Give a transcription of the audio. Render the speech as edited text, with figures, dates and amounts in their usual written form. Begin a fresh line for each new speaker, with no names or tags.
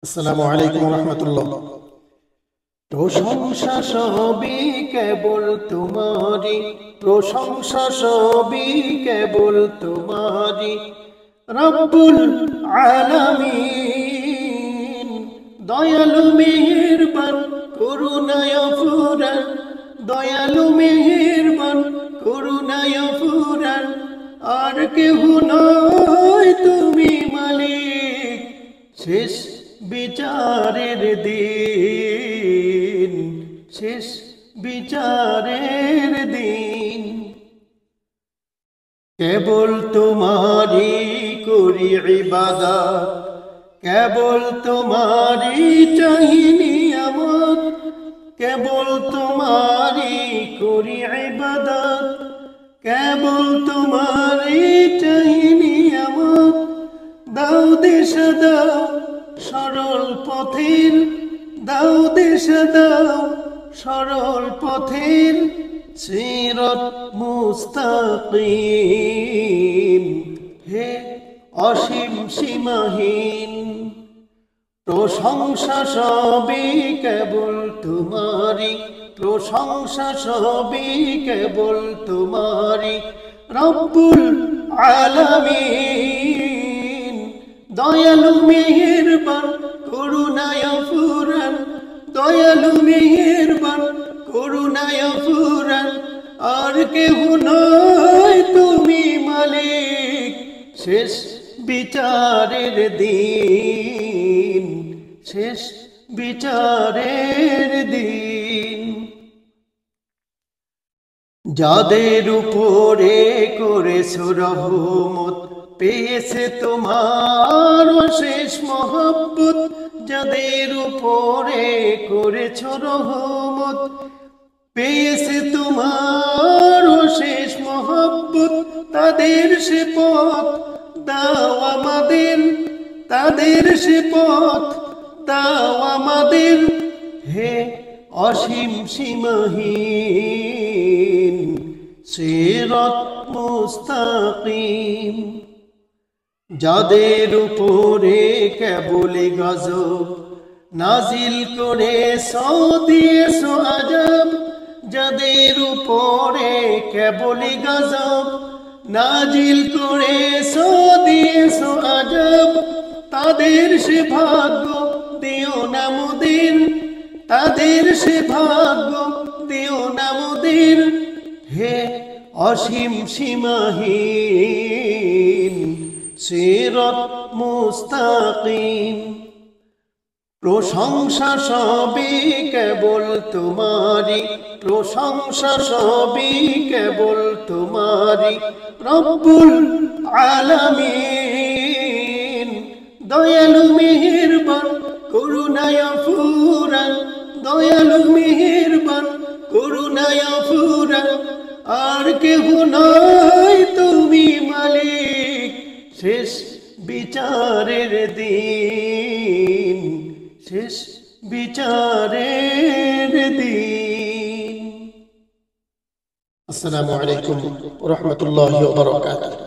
আসসালামু আলাইকুম রহমতুল্লাহ। প্রশংসা সবই কেবল তোমারি, প্রশংসা সবই কেবল তোমারি। রব্বুল আলামিন দয়ালু মেহেরবান করুণায় ফুরান, দয়ালু মেহেরবান করুণায় ফুরান। আর কেহ নয় তুমি মালিক, শেষ বিচারের দিন, শেষ বিচারের দিন। কেবল তোমারি করি ইবাদত, কেবল তোমারি চাহি নিয়ামত, কেবল তোমারি করি ইবাদত, কেবল তোমারি চাহি নিয়ামত। দাও দিশা দাও সরল পথের, দাও দিশা দাও সরল পথের। সিরাত মুস্তাকিম, হে অসীম সীমাহীন। প্রশংসা সবই কেবল তোমারি, প্রশংসা সবই কেবল তোমারি। রব্বুল আলামিন দয়ালু মেহেরবান করুণায় ফুরান, দয়ালু মেহেরবান করুণায় ফুরান। আর কেহ নয় তুমি মালিক, শেষ বিচারের দিন, শেষ বিচারের দিন। যাদের উপরে করেছো রহমত, পেয়েছে তোমার অশেষ মহব্বত। যাদের উপরে করেছো রহমত, পেয়েছে তোমার অশেষ মহব্বত। তাদের সে পথ দাও আমাদের, তাদের সে পথ দাও আমাদের। হে অসীম সীমাহীন সিরাত মুস্তাকিম। যাদের উপরে কেবলই গজব নাজিল করে দিয়েছো আযাব, যাদের উপরে কেবলই গজব নাজিল করে দিয়েছো আযাব। তাদের সে ভাগ্য দিও না মোদের, তাদের সে ভাগ্য দিও না মোদের। হে অসীম সীমাহীন সিরাত মুস্তাকিম। প্রশংসা সবই কেবল তোমারি, প্রশংসা সবই কেবল তোমারি। রব্বুল আলামিন দয়ালু মেহেরবান করুণায় ফুরান, দয়ালু মেহেরবান করুণায় ফুরান। আর কেহ নয় তুমি মালিক, শেষ বিচারের দিন, শেষ বিচারের দিন। আসসালামু আলাইকুম ওয়া রাহমাতুল্লাহি ওয়া বারাকাতুহু।